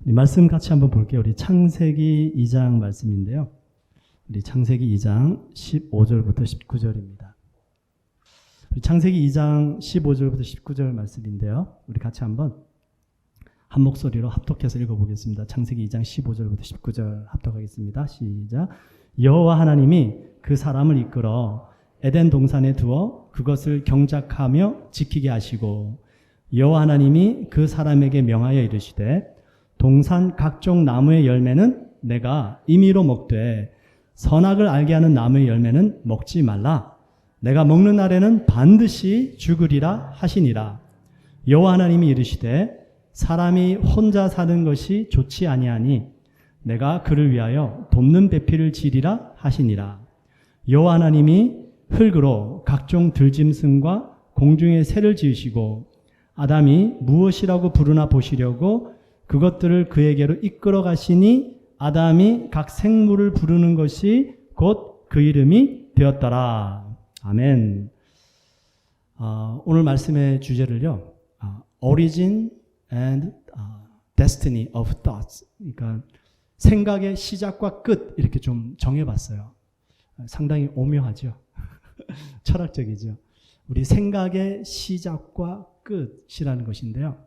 우리 말씀 같이 한번 볼게요. 우리 창세기 2장 말씀인데요. 우리 창세기 2장 15절부터 19절입니다. 우리 창세기 2장 15절부터 19절 말씀인데요. 우리 같이 한번 한 목소리로 합독해서 읽어보겠습니다. 창세기 2장 15절부터 19절 합독하겠습니다. 시작. 여호와 하나님이 그 사람을 이끌어 에덴 동산에 두어 그것을 경작하며 지키게 하시고 여호와 하나님이 그 사람에게 명하여 이르시되 동산 각종 나무의 열매는 내가 임의로 먹되 선악을 알게 하는 나무의 열매는 먹지 말라. 내가 먹는 날에는 반드시 죽으리라 하시니라. 여호와 하나님이 이르시되 사람이 혼자 사는 것이 좋지 아니하니 내가 그를 위하여 돕는 배필을 지리라 하시니라. 여호와 하나님이 흙으로 각종 들짐승과 공중의 새를 지으시고 아담이 무엇이라고 부르나 보시려고 그것들을 그에게로 이끌어 가시니 아담이 각 생물을 부르는 것이 곧 그 이름이 되었더라. 아멘. 오늘 말씀의 주제를요, Origin and Destiny of Thoughts. 그러니까 생각의 시작과 끝 이렇게 좀 정해봤어요. 상당히 오묘하죠. 철학적이죠. 우리 생각의 시작과 끝이라는 것인데요.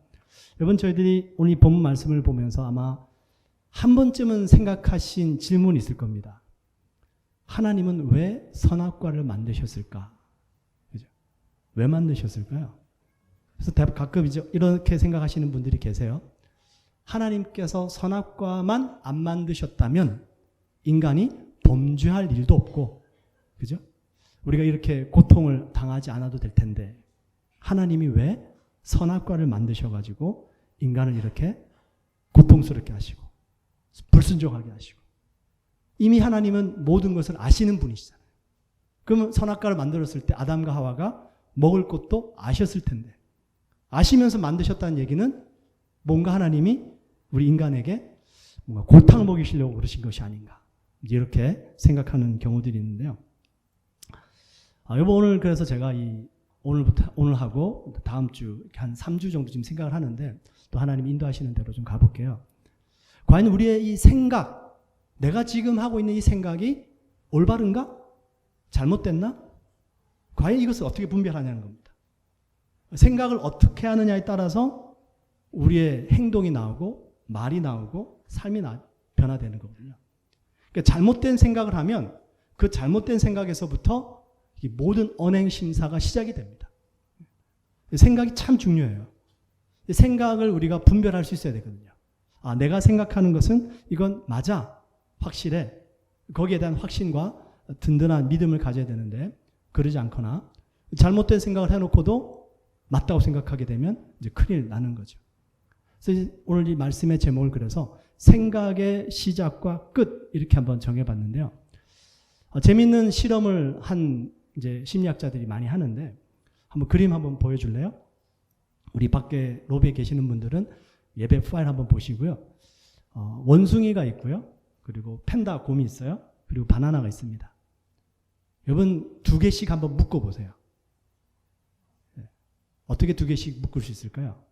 여러분, 저희들이 오늘 이 본문 말씀을 보면서 아마 한 번쯤은 생각하신 질문이 있을 겁니다. 하나님은 왜 선악과를 만드셨을까? 그죠? 왜 만드셨을까요? 그래서 가끔 이제 이렇게 생각하시는 분들이 계세요. 하나님께서 선악과만 안 만드셨다면 인간이 범죄할 일도 없고, 그죠? 우리가 이렇게 고통을 당하지 않아도 될 텐데 하나님이 왜 선악과를 만드셔가지고 인간을 이렇게 고통스럽게 하시고 불순종하게 하시고, 이미 하나님은 모든 것을 아시는 분이시잖아요. 그러면 선악과를 만들었을 때 아담과 하와가 먹을 것도 아셨을 텐데 아시면서 만드셨다는 얘기는 뭔가 하나님이 우리 인간에게 뭔가 골탕 먹이시려고 그러신 것이 아닌가, 이렇게 생각하는 경우들이 있는데요. 여러분, 오늘 그래서 제가 오늘 하고 다음 주 한 3주 정도 지금 생각을 하는데 또 하나님 인도하시는 대로 좀 가볼게요. 과연 우리의 이 생각, 내가 지금 하고 있는 이 생각이 올바른가? 잘못됐나? 과연 이것을 어떻게 분별하냐는 겁니다. 생각을 어떻게 하느냐에 따라서 우리의 행동이 나오고 말이 나오고 삶이 변화되는 거거든요. 그러니까 잘못된 생각을 하면 그 잘못된 생각에서부터 이 모든 언행 심사가 시작이 됩니다. 생각이 참 중요해요. 생각을 우리가 분별할 수 있어야 되거든요. 내가 생각하는 것은 이건 맞아, 확실해. 거기에 대한 확신과 든든한 믿음을 가져야 되는데 그러지 않거나 잘못된 생각을 해놓고도 맞다고 생각하게 되면 이제 큰일 나는 거죠. 그래서 오늘 이 말씀의 제목을 그래서 생각의 시작과 끝 이렇게 한번 정해봤는데요. 재미있는 실험을 한 이제 심리학자들이 많이 하는데 한번 그림 한번 보여줄래요? 우리 밖에 로비에 계시는 분들은 예배 파일 한번 보시고요. 원숭이가 있고요. 그리고 팬다 곰이 있어요. 그리고 바나나가 있습니다. 여러분, 2개씩 한번 묶어보세요. 어떻게 2개씩 묶을 수 있을까요?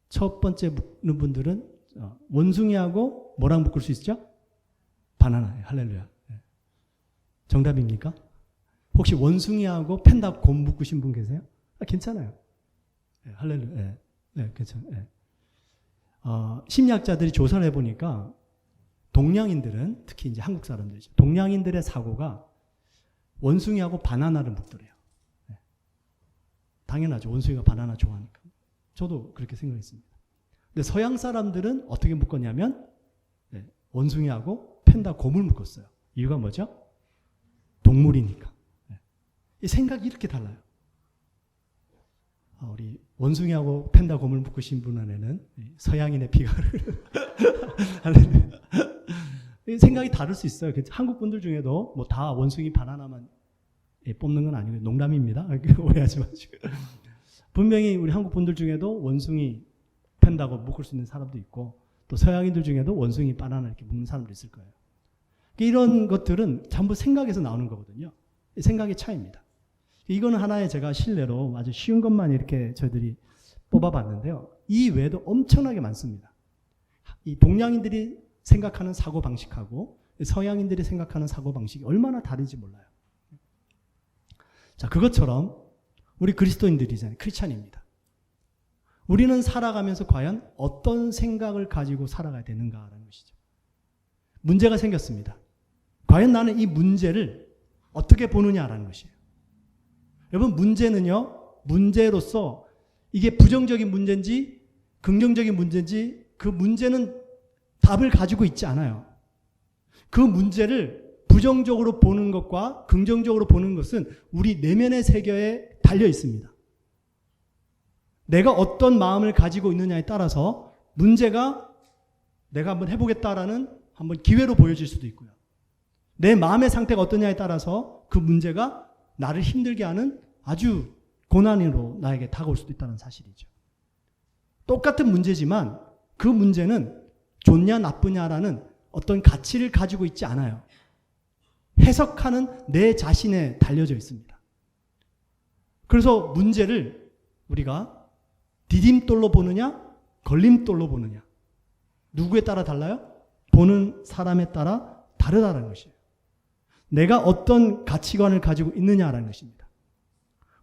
첫 번째 묶는 분들은 원숭이하고 뭐랑 묶을 수 있죠? 바나나예요. 할렐루야. 정답입니까? 혹시 원숭이하고 팬다 곰 묶으신 분 계세요? 괜찮아요. 할렐루야. 괜찮아요. 심리학자들이 조사를 해보니까 동양인들은, 특히 이제 한국 사람들이죠. 동양인들의 사고가 원숭이하고 바나나를 묶더래요. 당연하죠. 원숭이가 바나나 좋아하니까. 저도 그렇게 생각했습니다. 근데 서양 사람들은 어떻게 묶었냐면 원숭이하고 팬다 곰을 묶었어요. 이유가 뭐죠? 동물이니까. 이 생각이 이렇게 달라요. 우리 원숭이하고 팬다 곰을 묶으신 분 안에는 서양인의 피가 생각이 다를 수 있어요. 한국 분들 중에도 뭐 다 원숭이 바나나만 뽑는 건 아니고요. 농담입니다. 오해하지 마시고. 분명히 우리 한국 분들 중에도 원숭이 팬다 곰 묶을 수 있는 사람도 있고 또 서양인들 중에도 원숭이 바나나 이렇게 묶는 사람도 있을 거예요. 이런 것들은 전부 생각에서 나오는 거거든요. 생각의 차이입니다. 이거는 하나의 제가 실례로 아주 쉬운 것만 이렇게 저희들이 뽑아봤는데요. 이 외에도 엄청나게 많습니다. 이 동양인들이 생각하는 사고방식하고 서양인들이 생각하는 사고방식이 얼마나 다른지 몰라요. 자, 그것처럼 우리 그리스도인들이잖아요. 크리스찬입니다. 우리는 살아가면서 과연 어떤 생각을 가지고 살아가야 되는가라는 것이죠. 문제가 생겼습니다. 과연 나는 이 문제를 어떻게 보느냐라는 것이에요. 여러분, 문제는요, 문제로서 이게 부정적인 문제인지 긍정적인 문제인지 그 문제는 답을 가지고 있지 않아요. 그 문제를 부정적으로 보는 것과 긍정적으로 보는 것은 우리 내면의 세계에 달려 있습니다. 내가 어떤 마음을 가지고 있느냐에 따라서 문제가 내가 한번 해보겠다라는 한번 기회로 보여질 수도 있고요. 내 마음의 상태가 어떠냐에 따라서 그 문제가 나를 힘들게 하는 아주 고난으로 나에게 다가올 수도 있다는 사실이죠. 똑같은 문제지만 그 문제는 좋냐 나쁘냐라는 어떤 가치를 가지고 있지 않아요. 해석하는 내 자신에 달려져 있습니다. 그래서 문제를 우리가 디딤돌로 보느냐 걸림돌로 보느냐 누구에 따라 달라요? 보는 사람에 따라 다르다는 것이에요. 내가 어떤 가치관을 가지고 있느냐라는 것입니다.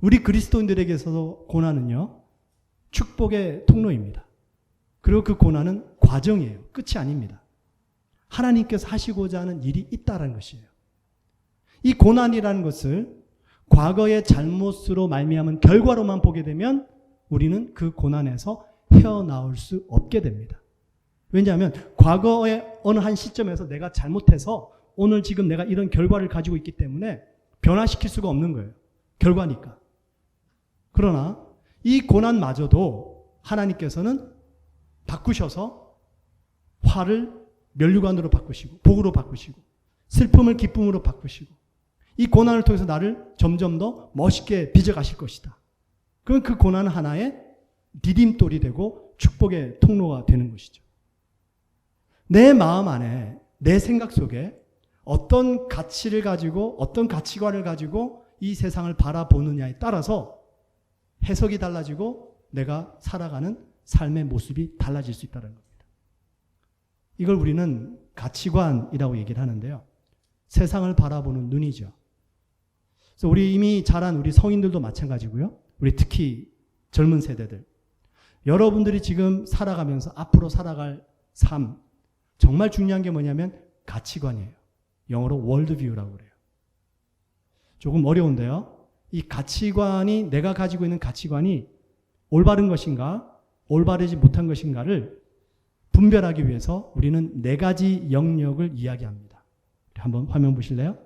우리 그리스도인들에게서도 고난은요, 축복의 통로입니다. 그리고 그 고난은 과정이에요. 끝이 아닙니다. 하나님께서 하시고자 하는 일이 있다는 것이에요. 이 고난이라는 것을 과거의 잘못으로 말미암은 결과로만 보게 되면 우리는 그 고난에서 헤어나올 수 없게 됩니다. 왜냐하면 과거의 어느 한 시점에서 내가 잘못해서 오늘 지금 내가 이런 결과를 가지고 있기 때문에 변화시킬 수가 없는 거예요. 결과니까. 그러나 이 고난마저도 하나님께서는 바꾸셔서 화를 면류관으로 바꾸시고 복으로 바꾸시고 슬픔을 기쁨으로 바꾸시고 이 고난을 통해서 나를 점점 더 멋있게 빚어가실 것이다. 그럼 그 고난은 하나의 디딤돌이 되고 축복의 통로가 되는 것이죠. 내 마음 안에 내 생각 속에 어떤 가치를 가지고 어떤 가치관을 가지고 이 세상을 바라보느냐에 따라서 해석이 달라지고 내가 살아가는 삶의 모습이 달라질 수 있다는 겁니다. 이걸 우리는 가치관이라고 얘기를 하는데요. 세상을 바라보는 눈이죠. 그래서 우리 이미 자란 우리 성인들도 마찬가지고요. 우리 특히 젊은 세대들. 여러분들이 지금 살아가면서 앞으로 살아갈 삶, 정말 중요한 게 뭐냐면 가치관이에요. 영어로 월드뷰라고 그래요. 조금 어려운데요. 이 가치관이 내가 가지고 있는 가치관이 올바른 것인가 올바르지 못한 것인가를 분별하기 위해서 우리는 네 가지 영역을 이야기합니다. 한번 화면 보실래요?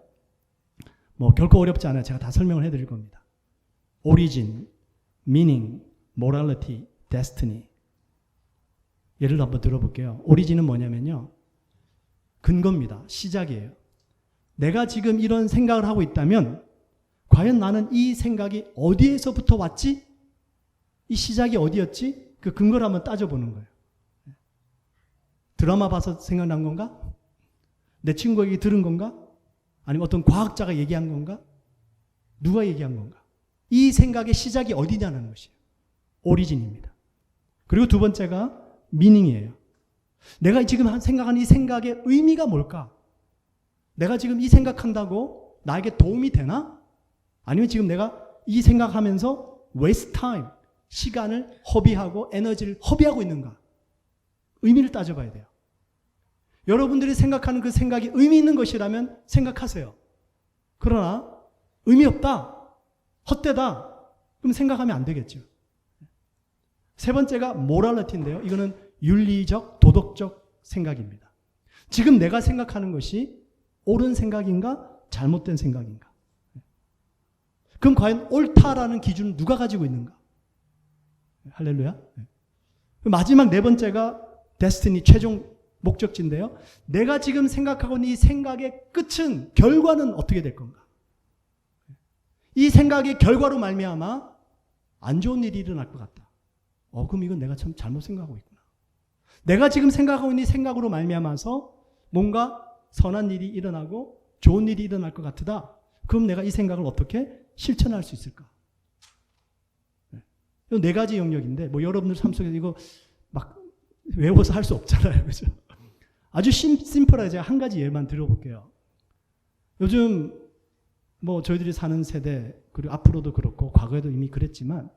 뭐 결코 어렵지 않아요. 제가 다 설명을 해드릴 겁니다. Origin, Meaning, Morality, Destiny. 예를 들어 한번 들어볼게요. Origin은 뭐냐면요. 근거입니다. 시작이에요. 내가 지금 이런 생각을 하고 있다면 과연 나는 이 생각이 어디에서부터 왔지? 이 시작이 어디였지? 그 근거를 한번 따져보는 거예요. 드라마 봐서 생각난 건가? 내 친구에게 들은 건가? 아니면 어떤 과학자가 얘기한 건가? 누가 얘기한 건가? 이 생각의 시작이 어디냐는 것이에요. 오리진입니다. 그리고 두 번째가 미닝이에요. 내가 지금 생각하는 이 생각의 의미가 뭘까? 내가 지금 이 생각한다고 나에게 도움이 되나? 아니면 지금 내가 이 생각하면서 waste time, 시간을 허비하고 에너지를 허비하고 있는가? 의미를 따져봐야 돼요. 여러분들이 생각하는 그 생각이 의미 있는 것이라면 생각하세요. 그러나 의미 없다, 헛되다, 그럼 생각하면 안 되겠죠. 세 번째가 모랄리티인데요. 이거는 윤리적, 도덕적 생각입니다. 지금 내가 생각하는 것이 옳은 생각인가, 잘못된 생각인가? 그럼 과연 옳다라는 기준은 누가 가지고 있는가? 할렐루야. 마지막 네 번째가 데스티니, 최종 목적지인데요. 내가 지금 생각하고 있는 이 생각의 끝은, 결과는 어떻게 될 건가? 이 생각의 결과로 말미암아 안 좋은 일이 일어날 것 같다. 그럼 이건 내가 참 잘못 생각하고 있구나. 내가 지금 생각하고 있는 이 생각으로 말미암아서 뭔가 선한 일이 일어나고 좋은 일이 일어날 것 같다. 그럼 내가 이 생각을 어떻게 실천할 수 있을까? 이 네 가지 영역인데 뭐 여러분들 삶 속에서 이거 막 외워서 할 수 없잖아요. 그죠? 아주 심플하게 제가 한 가지 예만 들어볼게요. 요즘 뭐 저희들이 사는 세대 그리고 앞으로도 그렇고 과거에도 이미 그랬지만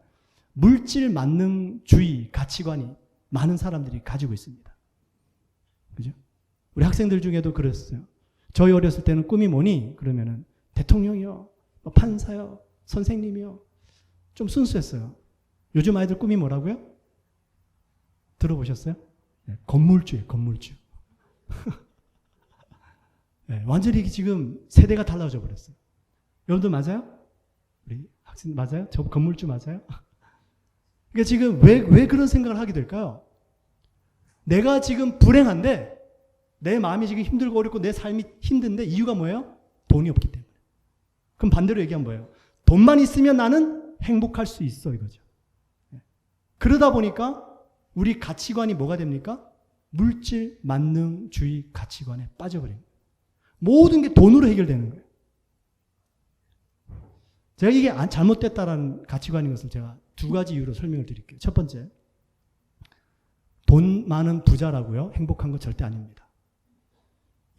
물질 만능주의 가치관이 많은 사람들이 가지고 있습니다. 그죠? 우리 학생들 중에도 그랬어요. 저희 어렸을 때는 꿈이 뭐니? 그러면은 대통령이요, 판사요, 선생님이요. 좀 순수했어요. 요즘 아이들 꿈이 뭐라고요? 들어보셨어요? 네, 건물주예요, 건물주. 네, 완전히 지금 세대가 달라져 버렸어요. 여러분들 맞아요? 우리 학생 맞아요? 저 건물주 맞아요? 그러니까 지금 왜 그런 생각을 하게 될까요? 내가 지금 불행한데 내 마음이 지금 힘들고 어렵고 내 삶이 힘든데 이유가 뭐예요? 돈이 없기 때문에. 그럼 반대로 얘기하면 뭐예요? 돈만 있으면 나는 행복할 수 있어 이거죠. 그러다 보니까 우리 가치관이 뭐가 됩니까? 물질 만능주의 가치관에 빠져버립니다. 모든 게 돈으로 해결되는 거예요. 제가 이게 잘못됐다라는 가치관인 것을 제가 두 가지 이유로 설명을 드릴게요. 첫 번째, 돈 많은 부자라고요? 행복한 거 절대 아닙니다.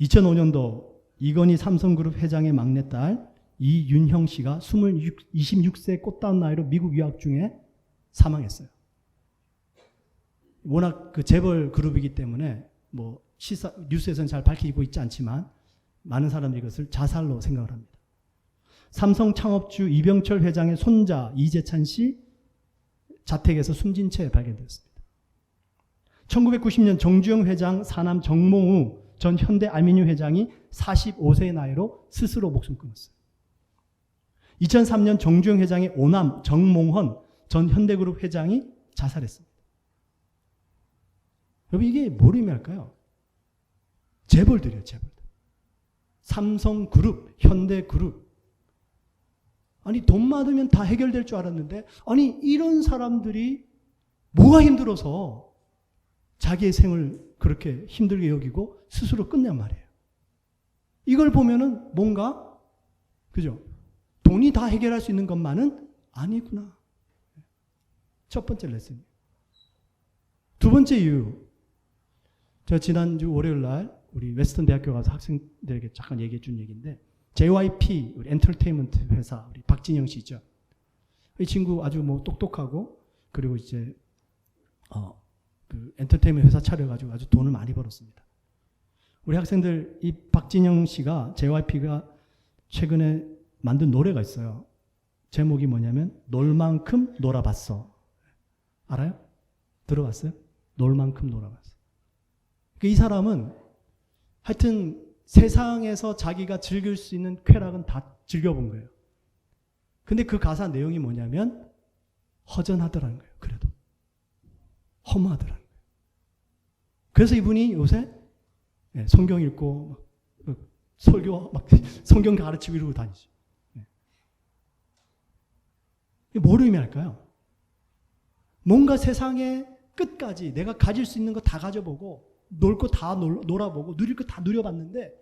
2005년도 이건희 삼성그룹 회장의 막내딸 이윤형 씨가 26세 꽃다운 나이로 미국 유학 중에 사망했어요. 워낙 그 재벌 그룹이기 때문에 뭐 뉴스에서는 잘 밝히고 있지 않지만 많은 사람들이 이것을 자살로 생각을 합니다. 삼성 창업주 이병철 회장의 손자 이재찬 씨 자택에서 숨진 채 발견됐습니다. 1990년 정주영 회장 사남 정몽우 전 현대알미늄 회장이 45세의 나이로 스스로 목숨 끊었어요. 2003년 정주영 회장의 오남 정몽헌 전 현대그룹 회장이 자살했습니다. 여러분 이게 뭘 의미할까요? 재벌들이에요, 재벌들. 삼성그룹, 현대그룹. 아니 돈 많으면 다 해결될 줄 알았는데 아니 이런 사람들이 뭐가 힘들어서 자기의 생을 그렇게 힘들게 여기고 스스로 끝낸 말이에요. 이걸 보면은 뭔가 그죠? 돈이 다 해결할 수 있는 것만은 아니구나. 첫 번째 레슨이에요. 두 번째 이유. 제가 지난주 월요일 날 우리 웨스턴 대학교 가서 학생들에게 잠깐 얘기해 준 얘기인데 JYP 우리 엔터테인먼트 회사 우리 박진영 씨죠. 이 친구 아주 뭐 똑똑하고 그리고 이제 그 엔터테인먼트 회사 차려가지고 아주 돈을 많이 벌었습니다. 우리 학생들 이 박진영 씨가 JYP가 최근에 만든 노래가 있어요. 제목이 뭐냐면 놀 만큼 놀아봤어. 알아요? 들어봤어요? 놀 만큼 놀아봤어. 이 사람은 하여튼 세상에서 자기가 즐길 수 있는 쾌락은 다 즐겨본 거예요. 근데 그 가사 내용이 뭐냐면 허전하더라는 거예요. 그래도 허무하더라는 거예요. 그래서 이분이 요새 성경 읽고 설교 막 성경 가르치고 이러고 다니죠. 이게 뭘 의미할까요? 뭔가 세상의 끝까지 내가 가질 수 있는 거 다 가져보고 놀 거 다 놀아보고 누릴 거 다 누려봤는데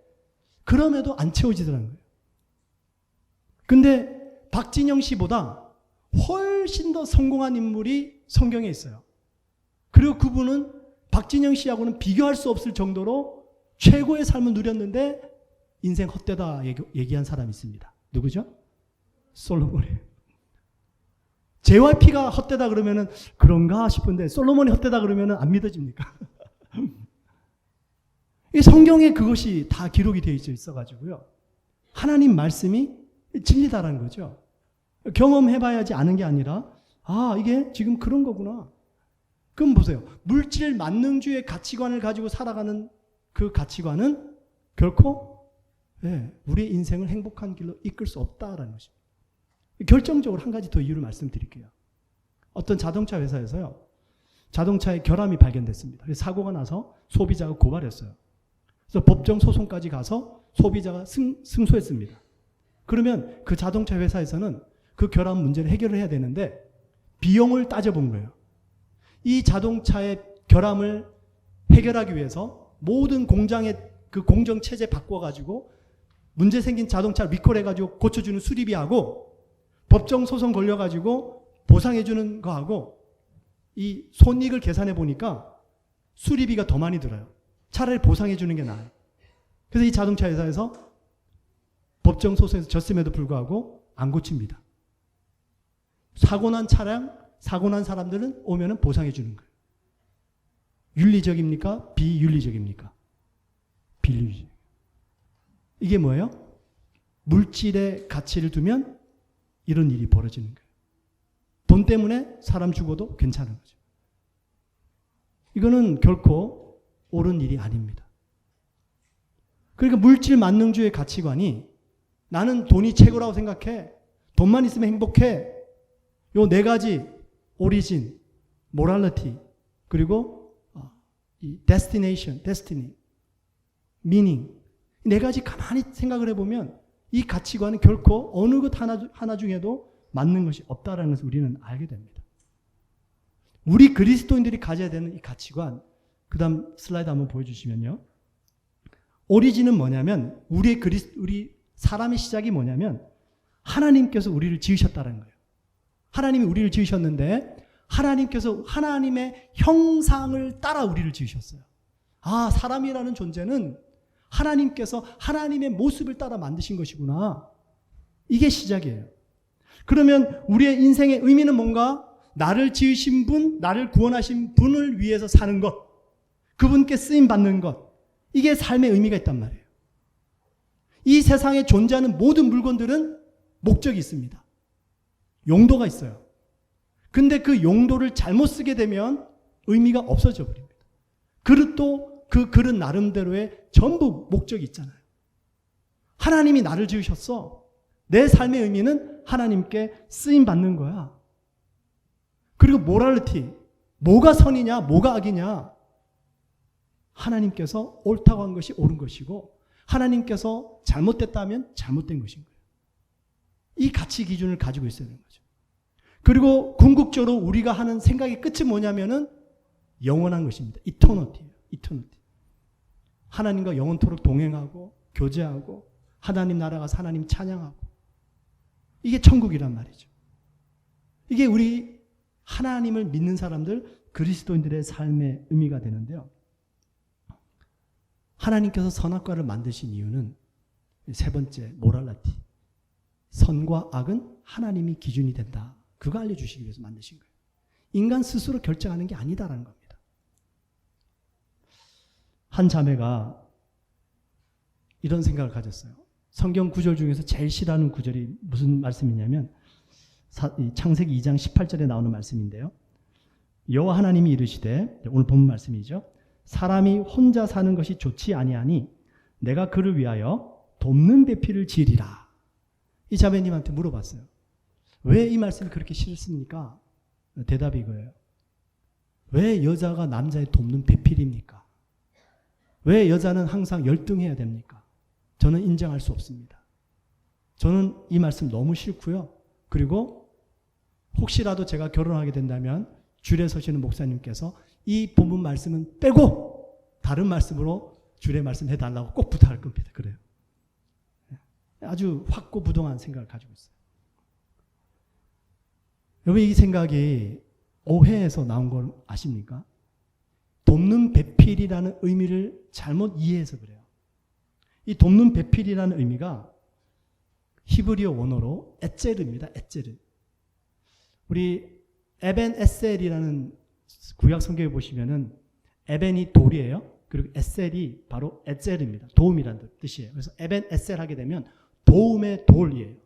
그럼에도 안 채워지더라는 거예요. 근데 박진영 씨보다 훨씬 더 성공한 인물이 성경에 있어요. 그리고 그분은 박진영 씨하고는 비교할 수 없을 정도로 최고의 삶을 누렸는데 인생 헛되다 얘기한 사람이 있습니다. 누구죠? 솔로몬이에요. JYP가 헛되다 그러면은 그런가 싶은데 솔로몬이 헛되다 그러면은 안 믿어집니까? 이 성경에 그것이 다 기록이 되어 있어가지고요. 하나님 말씀이 진리다라는 거죠. 경험해봐야지 아는 게 아니라 아 이게 지금 그런 거구나. 그럼 보세요. 물질 만능주의 가치관을 가지고 살아가는 그 가치관은 결코 우리의 인생을 행복한 길로 이끌 수 없다라는 것입니다. 결정적으로 한 가지 더 이유를 말씀드릴게요. 어떤 자동차 회사에서요. 자동차에 결함이 발견됐습니다. 그래서 사고가 나서 소비자가 고발했어요. 그래서 법정 소송까지 가서 소비자가 승소했습니다. 그러면 그 자동차 회사에서는 그 결함 문제를 해결을 해야 되는데 비용을 따져본 거예요. 이 자동차의 결함을 해결하기 위해서 모든 공장의 그 공정체제 바꿔가지고 문제 생긴 자동차를 리콜해가지고 고쳐주는 수리비하고 법정 소송 걸려가지고 보상해 주는 거하고 이 손익을 계산해 보니까 수리비가 더 많이 들어요. 차라리 보상해 주는 게 나아요. 그래서 이 자동차 회사에서 법정 소송에서 졌음에도 불구하고 안 고칩니다. 사고 난 차량, 사고 난 사람들은 오면은 보상해 주는 거예요. 윤리적입니까? 비윤리적입니까? 비윤리적. 이게 뭐예요? 물질의 가치를 두면 이런 일이 벌어지는 거예요. 돈 때문에 사람 죽어도 괜찮은 거죠. 이거는 결코 옳은 일이 아닙니다. 그러니까 물질 만능주의 가치관이 나는 돈이 최고라고 생각해. 돈만 있으면 행복해. 요 네 가지 오리진, 모랄리티, 그리고 이 데스티네이션, 데스티니, 미닝 네 가지 가만히 생각을 해보면 이 가치관은 결코 어느 것 하나 중에도 맞는 것이 없다라는 것을 우리는 알게 됩니다. 우리 그리스도인들이 가져야 되는 이 가치관, 그 다음 슬라이드 한번 보여주시면요. 오리진은 뭐냐면 우리 사람의 시작이 뭐냐면 하나님께서 우리를 지으셨다는 거예요. 하나님이 우리를 지으셨는데 하나님께서 하나님의 형상을 따라 우리를 지으셨어요. 아, 사람이라는 존재는 하나님께서 하나님의 모습을 따라 만드신 것이구나. 이게 시작이에요. 그러면 우리의 인생의 의미는 뭔가? 나를 지으신 분, 나를 구원하신 분을 위해서 사는 것, 그분께 쓰임 받는 것, 이게 삶의 의미가 있단 말이에요. 이 세상에 존재하는 모든 물건들은 목적이 있습니다. 용도가 있어요. 근데 그 용도를 잘못 쓰게 되면 의미가 없어져 버립니다. 그릇도 그 그릇 나름대로의 전부 목적이 있잖아요. 하나님이 나를 지으셨어. 내 삶의 의미는 하나님께 쓰임 받는 거야. 그리고 모랄리티, 뭐가 선이냐, 뭐가 악이냐. 하나님께서 옳다고 한 것이 옳은 것이고 하나님께서 잘못됐다면 잘못된 것인 거예요. 이 가치 기준을 가지고 있어야 되는 거죠. 그리고 궁극적으로 우리가 하는 생각의 끝이 뭐냐면은 영원한 것입니다. 이터너티예요. 이터너티. 하나님과 영원토록 동행하고 교제하고 하나님 나라 가서 하나님 찬양하고 이게 천국이란 말이죠. 이게 우리 하나님을 믿는 사람들 그리스도인들의 삶의 의미가 되는데요. 하나님께서 선악과를 만드신 이유는 세 번째 모랄리티. 선과 악은 하나님이 기준이 된다. 그거 알려주시기 위해서 만드신 거예요. 인간 스스로 결정하는 게 아니다라는 겁니다. 한 자매가 이런 생각을 가졌어요. 성경 구절 중에서 제일 싫어하는 구절이 무슨 말씀이냐면 창세기 2장 18절에 나오는 말씀인데요. 여호와 하나님이 이르시되, 오늘 본 말씀이죠. 사람이 혼자 사는 것이 좋지 아니하니 내가 그를 위하여 돕는 배필을 지으리라. 이 자매님한테 물어봤어요. 왜 이 말씀이 그렇게 싫습니까? 대답이 이거예요. 왜 여자가 남자의 돕는 배필입니까? 왜 여자는 항상 열등해야 됩니까? 저는 인정할 수 없습니다. 저는 이 말씀 너무 싫고요. 그리고 혹시라도 제가 결혼하게 된다면 줄에 서시는 목사님께서 이 본문 말씀은 빼고 다른 말씀으로 줄에 말씀 해달라고 꼭 부탁할 겁니다. 그래요. 아주 확고부동한 생각을 가지고 있어요. 여러분, 이 생각이 오해에서 나온 걸 아십니까? 돕는 배필이라는 의미를 잘못 이해해서 그래요. 이 돕는 배필이라는 의미가 히브리어 원어로 에체르입니다. 에체르. 우리 에벤 에셀이라는 구약 성경에 보시면은 에벤이 돌이에요. 그리고 에셀이 바로 에체르입니다. 도움이라는 뜻이에요. 그래서 에벤 에셀 하게 되면 도움의 돌이에요.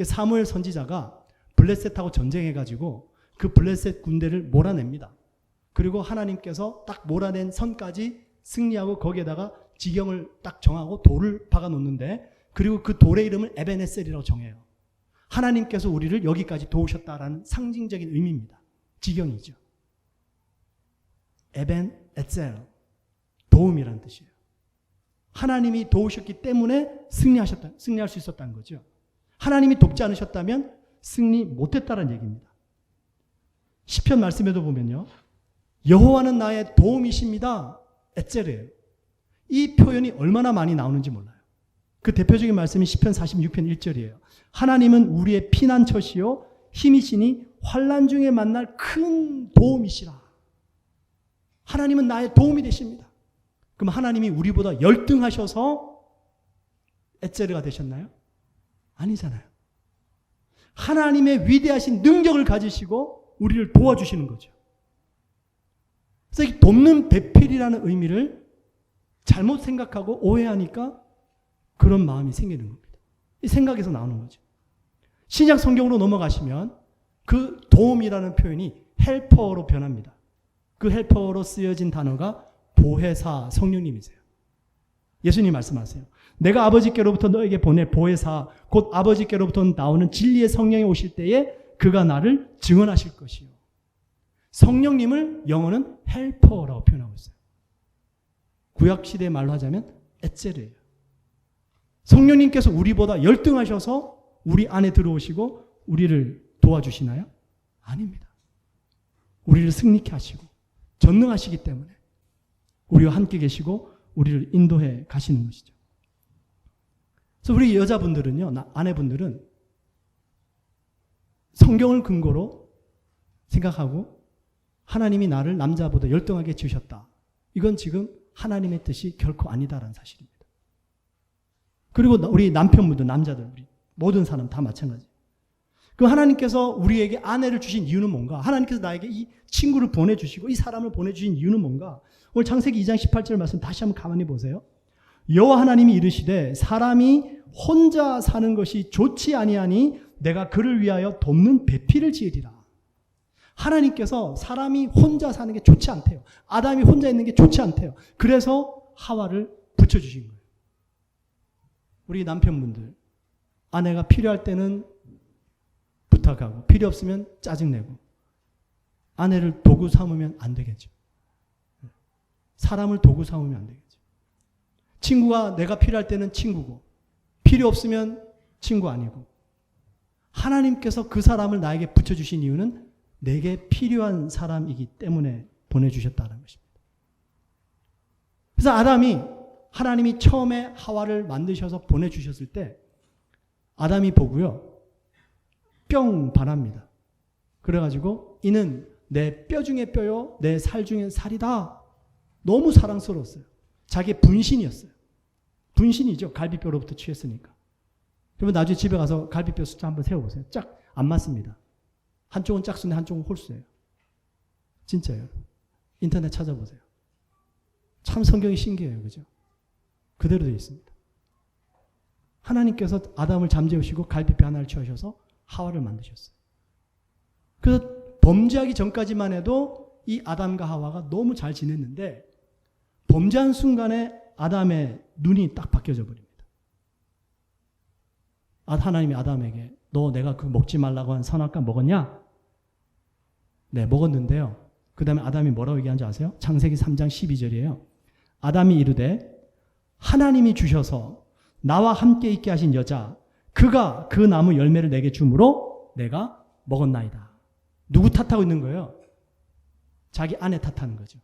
사무엘 선지자가 블레셋하고 전쟁해가지고 그 블레셋 군대를 몰아냅니다. 그리고 하나님께서 딱 몰아낸 선까지 승리하고 거기에다가 지경을 딱 정하고 돌을 박아 놓는데, 그리고 그 돌의 이름을 에벤에셀이라고 정해요. 하나님께서 우리를 여기까지 도우셨다라는 상징적인 의미입니다. 지경이죠. 에벤에셀, 도움이라는 뜻이에요. 하나님이 도우셨기 때문에 승리할 수 있었다는 거죠. 하나님이 돕지 않으셨다면 승리 못했다는 얘기입니다. 시편 말씀에도 보면요, 여호와는 나의 도움이십니다. 에체르예요. 이 표현이 얼마나 많이 나오는지 몰라요. 그 대표적인 말씀이 시편 46편 1절이에요. 하나님은 우리의 피난처시요 힘이시니 환난 중에 만날 큰 도움이시라. 하나님은 나의 도움이 되십니다. 그럼 하나님이 우리보다 열등하셔서 에체르가 되셨나요? 아니잖아요. 하나님의 위대하신 능력을 가지시고 우리를 도와주시는 거죠. 그래서 이 돕는 배필이라는 의미를 잘못 생각하고 오해하니까 그런 마음이 생기는 겁니다. 이 생각에서 나오는 거죠. 신약 성경으로 넘어가시면 그 도움이라는 표현이 헬퍼로 변합니다. 그 헬퍼로 쓰여진 단어가 보혜사 성령님이세요. 예수님 말씀하세요. 내가 아버지께로부터 너에게 보낼 보혜사 곧 아버지께로부터 나오는 진리의 성령이 오실 때에 그가 나를 증언하실 것이요. 성령님을 영어는 헬퍼라고 표현하고 있어요. 구약시대의 말로 하자면 에체르예요. 성령님께서 우리보다 열등하셔서 우리 안에 들어오시고 우리를 도와주시나요? 아닙니다. 우리를 승리케 하시고 전능하시기 때문에 우리와 함께 계시고 우리를 인도해 가시는 것이죠. 그래서 우리 여자분들은요, 아내분들은 성경을 근거로 생각하고 하나님이 나를 남자보다 열등하게 지으셨다. 이건 지금 하나님의 뜻이 결코 아니다라는 사실입니다. 그리고 우리 남편분들, 남자들, 우리 모든 사람 다 마찬가지. 그 하나님께서 우리에게 아내를 주신 이유는 뭔가? 하나님께서 나에게 이 친구를 보내주시고 이 사람을 보내주신 이유는 뭔가? 오늘 창세기 2장 18절 말씀 다시 한번 가만히 보세요. 여호와 하나님이 이르시되 사람이 혼자 사는 것이 좋지 아니하니 내가 그를 위하여 돕는 배필을 지으리라. 하나님께서 사람이 혼자 사는 게 좋지 않대요. 아담이 혼자 있는 게 좋지 않대요. 그래서 하와를 붙여주신 거예요. 우리 남편분들, 아내가 필요할 때는 부탁하고 필요 없으면 짜증내고 아내를 도구 삼으면 안 되겠죠. 사람을 도구 삼으면 안 되겠죠. 친구가 내가 필요할 때는 친구고 필요 없으면 친구 아니고 하나님께서 그 사람을 나에게 붙여주신 이유는 내게 필요한 사람이기 때문에 보내주셨다는 것입니다. 그래서 아담이 하나님이 처음에 하와를 만드셔서 보내주셨을 때 아담이 보고요. 뿅 반합니다. 그래가지고 이는 내 뼈 중에 뼈요 내 살 중에 살이다. 너무 사랑스러웠어요. 자기의 분신이었어요. 분신이죠. 갈비뼈로부터 취했으니까. 그러면 나중에 집에 가서 갈비뼈 숫자 한번 세워보세요. 짝 안 맞습니다. 한쪽은 짝수인데 한쪽은 홀수예요. 진짜요. 인터넷 찾아보세요. 참 성경이 신기해요. 그죠? 그대로 되어 있습니다. 하나님께서 아담을 잠재우시고 갈비뼈 하나를 취하셔서 하와를 만드셨어요. 그래서 범죄하기 전까지만 해도 이 아담과 하와가 너무 잘 지냈는데 범죄한 순간에 아담의 눈이 딱 바뀌어져 버립니다. 하나님이 아담에게 너 내가 그 먹지 말라고 한 선악과 먹었냐? 네, 먹었는데요. 그 다음에 아담이 뭐라고 얘기하는지 아세요? 창세기 3장 12절이에요. 아담이 이르되 하나님이 주셔서 나와 함께 있게 하신 여자 그가 그 나무 열매를 내게 주므로 내가 먹었나이다. 누구 탓하고 있는 거예요? 자기 아내 탓하는 거죠.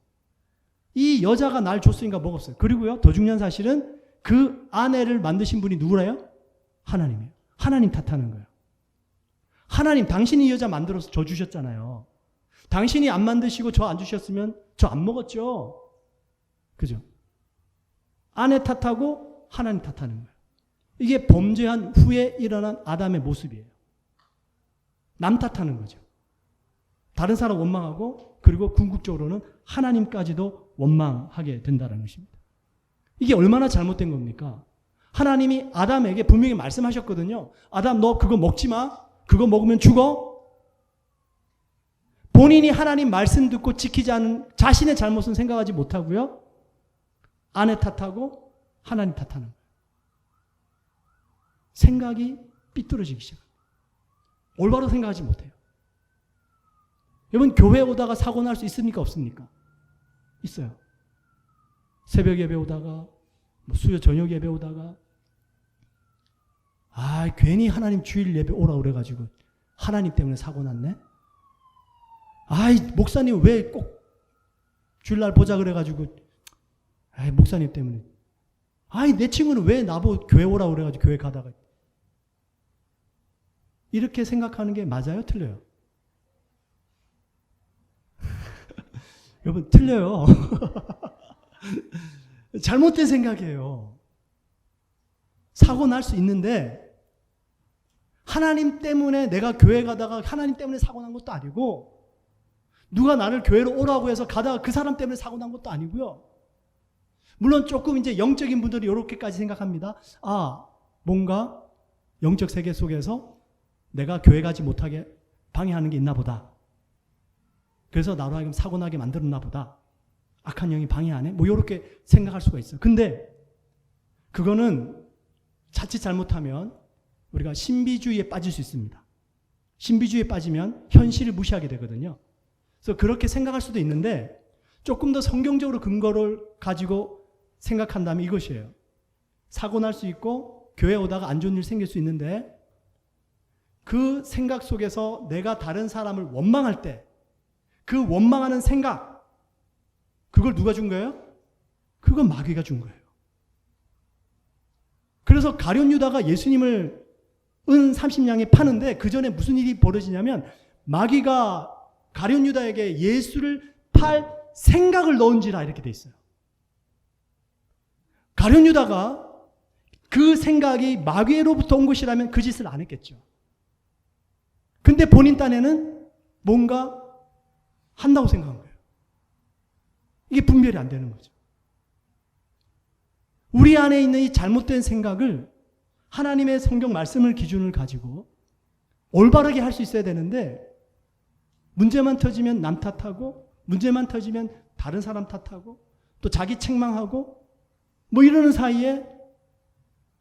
이 여자가 날 줬으니까 먹었어요. 그리고요, 더 중요한 사실은 그 아내를 만드신 분이 누구래요? 하나님이에요. 하나님 탓하는 거예요. 하나님, 당신이 이 여자 만들어서 저 주셨잖아요. 당신이 안 만드시고 저 안 주셨으면 저 안 먹었죠. 그죠? 아내 탓하고 하나님 탓하는 거예요. 이게 범죄한 후에 일어난 아담의 모습이에요. 남 탓하는 거죠. 다른 사람 원망하고 그리고 궁극적으로는 하나님까지도 원망하게 된다는 것입니다. 이게 얼마나 잘못된 겁니까? 하나님이 아담에게 분명히 말씀하셨거든요. 아담 너 그거 먹지 마. 그거 먹으면 죽어. 본인이 하나님 말씀 듣고 지키지 않은 자신의 잘못은 생각하지 못하고요. 아내 탓하고 하나님 탓하는 거예요. 생각이 삐뚤어지기 시작합니다. 올바로 생각하지 못해요. 여러분 교회 오다가 사고 날 수 있습니까? 없습니까? 있어요. 새벽 예배 오다가 수요 저녁 예배 오다가 괜히 하나님 주일 예배 오라 그래가지고 하나님 때문에 사고 났네. 목사님 왜 꼭 주일날 보자 그래가지고 목사님 때문에 내 친구는 왜 나보고 교회 오라 그래가지고 교회 가다가 이렇게 생각하는 게 맞아요? 틀려요? 여러분, 틀려요. 잘못된 생각이에요. 사고 날 수 있는데 하나님 때문에 내가 교회 가다가 하나님 때문에 사고 난 것도 아니고 누가 나를 교회로 오라고 해서 가다가 그 사람 때문에 사고 난 것도 아니고요. 물론 조금 이제 영적인 분들이 이렇게까지 생각합니다. 아, 뭔가 영적 세계 속에서 내가 교회 가지 못하게 방해하는 게 있나 보다. 그래서 나로 하여금 사고 나게 만들었나 보다. 악한 영이 방해하네? 뭐 이렇게 생각할 수가 있어요. 근데 그거는 자칫 잘못하면 우리가 신비주의에 빠질 수 있습니다. 신비주의에 빠지면 현실을 무시하게 되거든요. 그래서 그렇게 생각할 수도 있는데 조금 더 성경적으로 근거를 가지고 생각한다면 이것이에요. 사고 날 수 있고 교회 오다가 안 좋은 일 생길 수 있는데 그 생각 속에서 내가 다른 사람을 원망할 때 그 원망하는 생각, 그걸 누가 준 거예요? 그건 마귀가 준 거예요. 그래서 가룟 유다가 예수님을 은 30냥에 파는데 그 전에 무슨 일이 벌어지냐면 마귀가 가룟 유다에게 예수를 팔 생각을 넣은지라 이렇게 돼 있어요. 가룟 유다가 그 생각이 마귀로부터 온 것이라면 그 짓을 안 했겠죠. 근데 본인 딴에는 뭔가 한다고 생각한 거예요. 이게 분별이 안 되는 거죠. 우리 안에 있는 이 잘못된 생각을 하나님의 성경 말씀을 기준을 가지고 올바르게 할 수 있어야 되는데 문제만 터지면 남 탓하고 문제만 터지면 다른 사람 탓하고 또 자기 책망하고 뭐 이러는 사이에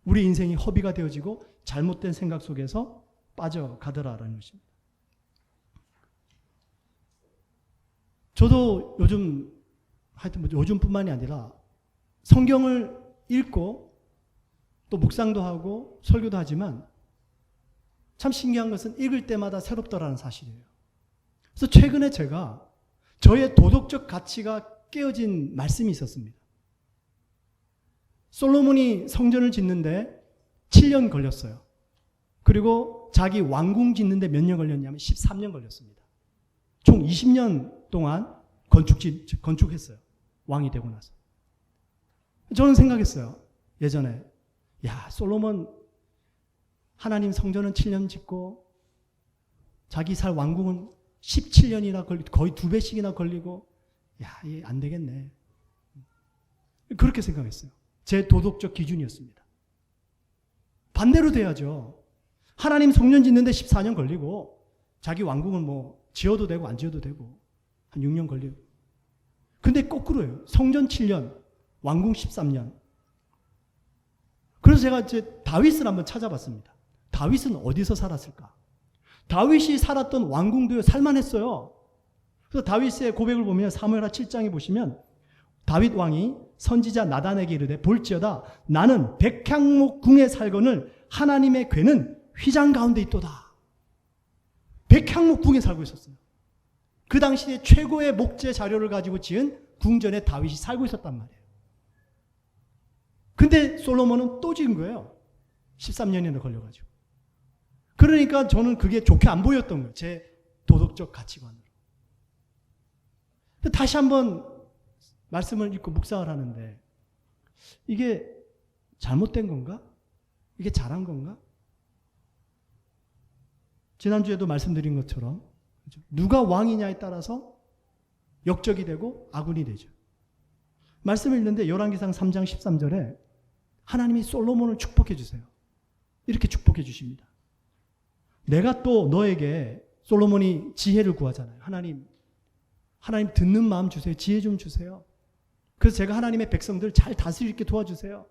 우리 인생이 허비가 되어지고 잘못된 생각 속에서 빠져가더라라는 것입니다. 저도 요즘 하여튼 뭐 요즘뿐만이 아니라 성경을 읽고 또 묵상도 하고 설교도 하지만 참 신기한 것은 읽을 때마다 새롭더라는 사실이에요. 그래서 최근에 제가 저의 도덕적 가치가 깨어진 말씀이 있었습니다. 솔로몬이 성전을 짓는데 7년 걸렸어요. 그리고 자기 왕궁 짓는데 몇 년 걸렸냐면 13년 걸렸습니다. 총 20년 동안 건축했어요. 왕이 되고 나서. 저는 생각했어요. 예전에 야, 솔로몬 하나님 성전은 7년 짓고 자기 살 왕궁은 17년이나 걸리고 거의 2배씩이나 걸리고 야, 이게 안 되겠네. 그렇게 생각했어요. 제 도덕적 기준이었습니다. 반대로 돼야죠. 하나님 성전 짓는데 14년 걸리고 자기 왕궁은 뭐 지어도 되고 안 지어도 되고 한 6년 걸리고. 근데 거꾸로예요. 성전 7년, 왕궁 13년. 그래서 제가 이제 다윗을 한번 찾아봤습니다. 다윗은 어디서 살았을까? 다윗이 살았던 왕궁도 살만했어요. 그래서 다윗의 고백을 보면 사무엘하 7장에 보시면 다윗 왕이 선지자 나단에게 이르되 볼지어다 나는 백향목 궁에 살거늘 하나님의 궤는 휘장 가운데 있도다. 백향목 궁에 살고 있었어요. 그 당시에 최고의 목재 자료를 가지고 지은 궁전에 다윗이 살고 있었단 말이에요. 근데 솔로몬은 또 지은 거예요. 13년이나 걸려가지고. 그러니까 저는 그게 좋게 안 보였던 거예요. 제 도덕적 가치관으로. 다시 한번 말씀을 읽고 묵상을 하는데 이게 잘못된 건가? 이게 잘한 건가? 지난주에도 말씀드린 것처럼 누가 왕이냐에 따라서 역적이 되고 아군이 되죠. 말씀을 읽는데 열왕기상 3장 13절에 하나님이 솔로몬을 축복해 주세요. 이렇게 축복해 주십니다. 내가 또 너에게 솔로몬이 지혜를 구하잖아요. 하나님 듣는 마음 주세요. 지혜 좀 주세요. 그래서 제가 하나님의 백성들 잘 다스릴 게 도와주세요.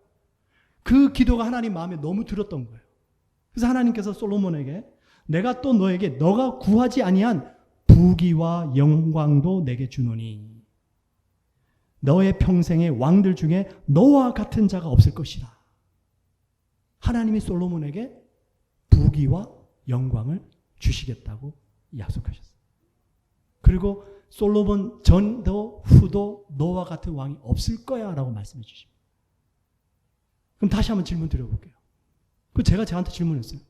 그 기도가 하나님 마음에 너무 들었던 거예요. 그래서 하나님께서 솔로몬에게 내가 또 너에게 너가 구하지 아니한 부귀와 영광도 내게 주노니 너의 평생의 왕들 중에 너와 같은 자가 없을 것이라. 하나님이 솔로몬에게 부귀와 영광을 주시겠다고 약속하셨어요. 그리고 솔로몬 전도 후도 너와 같은 왕이 없을 거야 라고 말씀해 주십니다. 그럼 다시 한번 질문 드려볼게요. 제가 저한테 질문했어요.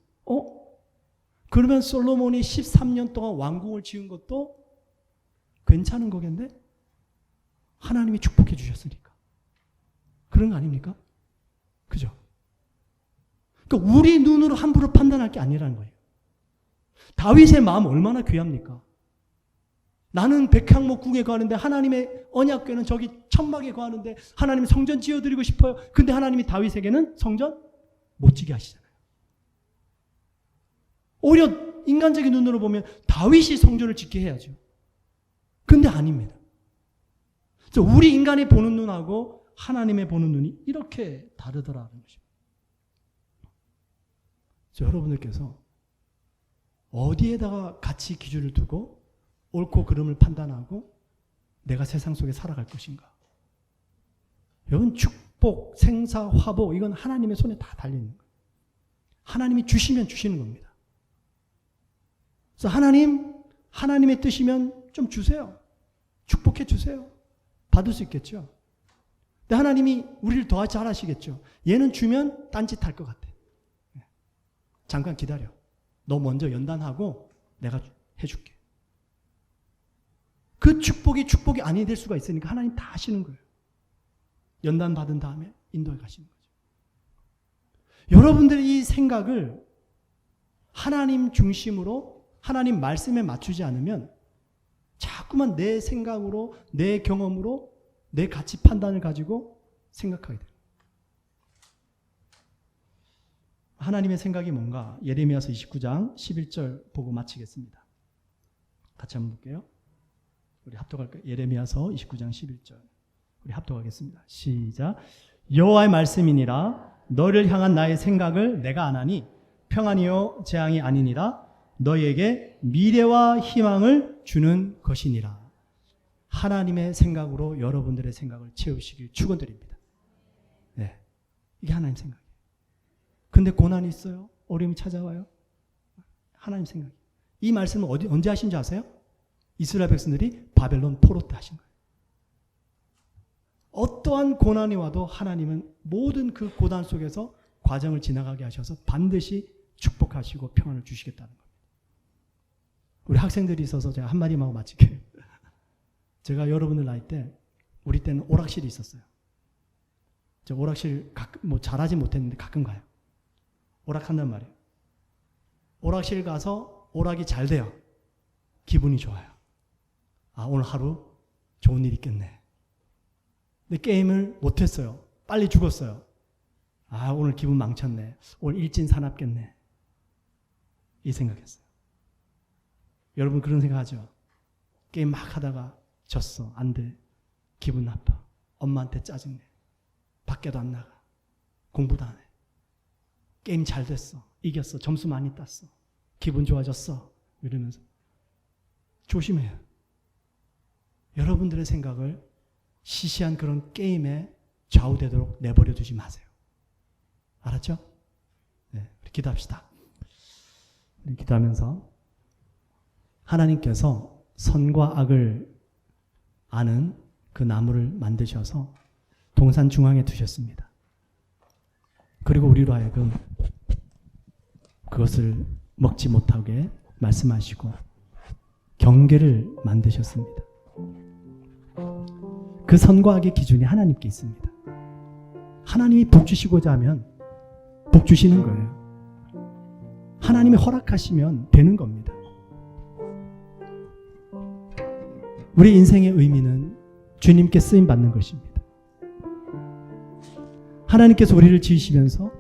그러면 솔로몬이 13년 동안 왕궁을 지은 것도 괜찮은 거겠네? 하나님이 축복해 주셨으니까. 그런 거 아닙니까? 그죠? 그러니까 우리 눈으로 함부로 판단할 게 아니라는 거예요. 다윗의 마음 얼마나 귀합니까? 나는 백향목 궁에 거하는데 하나님의 언약궤는 저기 천막에 거하는데 하나님 성전 지어드리고 싶어요. 근데 하나님이 다윗에게는 성전 못 지게 하시잖아요. 오히려 인간적인 눈으로 보면 다윗이 성전을 짓게 해야죠. 근데 아닙니다. 우리 인간이 보는 눈하고 하나님의 보는 눈이 이렇게 다르더라는 것입니다. 여러분들께서 어디에다가 가치 기준을 두고 옳고 그름을 판단하고 내가 세상 속에 살아갈 것인가? 여러분, 축복, 생사, 화복, 이건 하나님의 손에 다 달려있는 거예요. 하나님이 주시면 주시는 겁니다. 그래서 하나님의 뜻이면 좀 주세요. 축복해 주세요. 받을 수 있겠죠. 근데 하나님이 우리를 더 잘하시겠죠. 얘는 주면 딴짓할 것 같아. 잠깐 기다려. 너 먼저 연단하고 내가 해줄게. 그 축복이 아니 될 수가 있으니까 하나님 다 하시는 거예요. 연단 받은 다음에 인도해 가시는 거죠. 여러분들이 이 생각을 하나님 중심으로 하나님 말씀에 맞추지 않으면 자꾸만 내 생각으로, 내 경험으로, 내 가치 판단을 가지고 생각하게 돼요. 하나님의 생각이 뭔가? 예레미야서 29장 11절 보고 마치겠습니다. 같이 한번 볼게요. 우리 합독할까요? 예레미야서 29장 11절. 우리 합독하겠습니다. 시작. 여호와의 말씀이니라. 너를 향한 나의 생각을 내가 아나니 평안이요 재앙이 아니니라. 너희에게 미래와 희망을 주는 것이니라. 하나님의 생각으로 여러분들의 생각을 채우시길 축원드립니다. 네, 이게 하나님 생각이에요. 근데 고난이 있어요. 어려움이 찾아와요. 하나님 생각. 이 말씀은 언제 하신 줄 아세요? 이스라엘 백성들이 바벨론 포로 때 하신 거예요. 어떠한 고난이 와도 하나님은 모든 그 고난 속에서 과정을 지나가게 하셔서 반드시 축복하시고 평안을 주시겠다는 겁니다. 우리 학생들이 있어서 제가 한마디만 하고 마칠게요. 제가 여러분들 나이 때 우리 때는 오락실이 있었어요. 저 오락실 가끔 잘하지 못했는데 가끔 가요. 오락한단 말이에요. 오락실 가서 오락이 잘 돼요. 기분이 좋아요. 아, 오늘 하루 좋은 일 있겠네. 근데 게임을 못했어요. 빨리 죽었어요. 아, 오늘 기분 망쳤네. 오늘 일진사납겠네. 이 생각했어요. 여러분 그런 생각하죠? 게임 막 하다가 졌어. 안 돼. 기분 나빠. 엄마한테 짜증내. 밖에도 안 나가. 공부도 안 해. 게임 잘 됐어. 이겼어. 점수 많이 땄어. 기분 좋아졌어. 이러면서. 조심해요. 여러분들의 생각을 시시한 그런 게임에 좌우되도록 내버려 두지 마세요. 알았죠? 네, 우리 기도합시다. 우리 기도하면서 하나님께서 선과 악을 아는 그 나무를 만드셔서 동산 중앙에 두셨습니다. 그리고 우리로 하여금 그것을 먹지 못하게 말씀하시고 경계를 만드셨습니다. 그 선과 악의 기준이 하나님께 있습니다. 하나님이 복 주시고자 하면 복 주시는 거예요. 하나님이 허락하시면 되는 겁니다. 우리 인생의 의미는 주님께 쓰임받는 것입니다. 하나님께서 우리를 지으시면서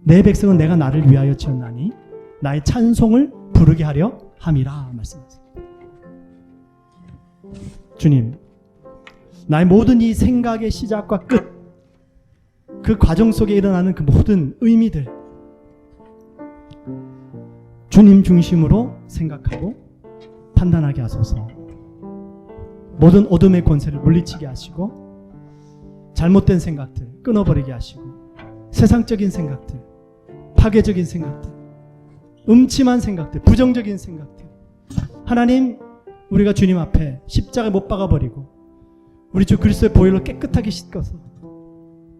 내 백성은 내가 나를 위하여 지었나니 나의 찬송을 부르게 하려 함이라 말씀하세요. 주님, 나의 모든 이 생각의 시작과 끝, 그 과정 속에 일어나는 그 모든 의미들 주님 중심으로 생각하고 판단하게 하소서. 모든 어둠의 권세를 물리치게 하시고 잘못된 생각들 끊어버리게 하시고 세상적인 생각들, 파괴적인 생각들, 음침한 생각들, 부정적인 생각들, 하나님, 우리가 주님 앞에 십자가에 못 박아버리고 우리 주 그리스도의 보혈로 깨끗하게 씻겨서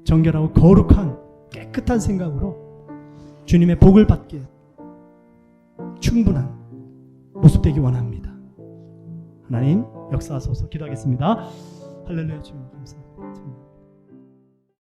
정결하고 거룩한 깨끗한 생각으로 주님의 복을 받게 충분한 모습 되기 원합니다. 하나님 역사하소서. 기도하겠습니다. 할렐루야. 주여 감사합니다.